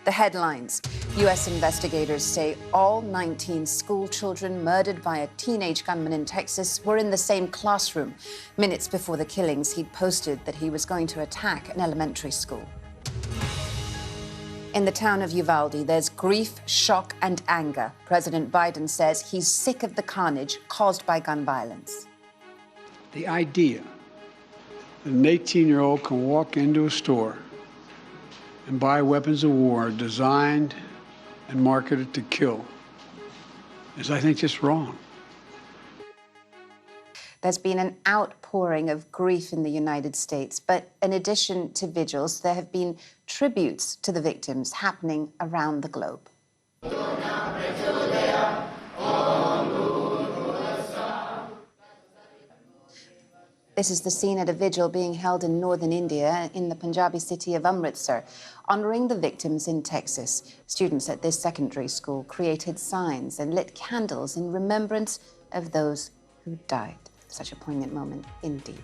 The headlines. U.S. investigators say all 19 school children murdered by a teenage gunman in Texas were in the same classroom. Minutes before the killings, he'd posted that he was going to attack an elementary school. In the town of Uvalde, there's grief, shock, and anger. President Biden says he's sick of the carnage caused by gun violence. The idea that an 18-year-old can walk into a store and buy weapons of war designed and marketed to kill is, I think, just wrong. There's been an outpouring of grief in the United States, but in addition to vigils, there have been tributes to the victims happening around the globe. This is the scene at a vigil being held in northern India in the Punjabi city of Amritsar, honouring the victims in Texas. Students at this secondary school created signs and lit candles in remembrance of those who died. Such a poignant moment indeed.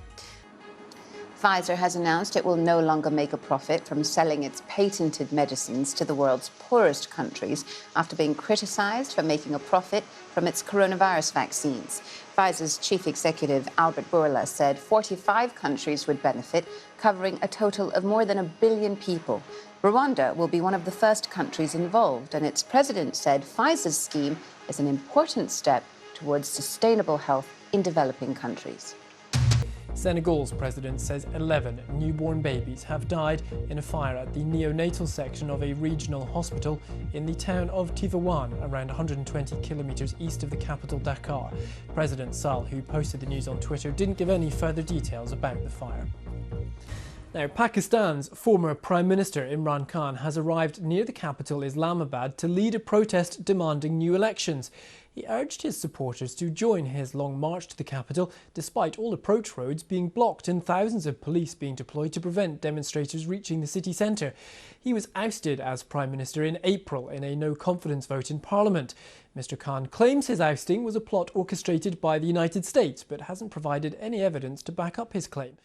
Pfizer has announced it will no longer make a profit from selling its patented medicines to the world's poorest countries after being criticised for making a profit from its coronavirus vaccines. Pfizer's chief executive, Albert Bourla, said 45 countries would benefit, covering a total of more than 1 billion people. Rwanda will be one of the first countries involved, and its president said Pfizer's scheme is an important step towards sustainable health in developing countries. Senegal's president says 11 newborn babies have died in a fire at the neonatal section of a regional hospital in the town of Tivaouane, around 120 kilometres east of the capital Dakar. President Sall, who posted the news on Twitter, didn't give any further details about the fire. Now, Pakistan's former Prime Minister Imran Khan has arrived near the capital Islamabad to lead a protest demanding new elections. He urged his supporters to join his long march to the capital, despite all approach roads being blocked and thousands of police being deployed to prevent demonstrators reaching the city centre. He was ousted as Prime Minister in April in a no-confidence vote in Parliament. Mr Khan claims his ousting was a plot orchestrated by the United States, but hasn't provided any evidence to back up his claim.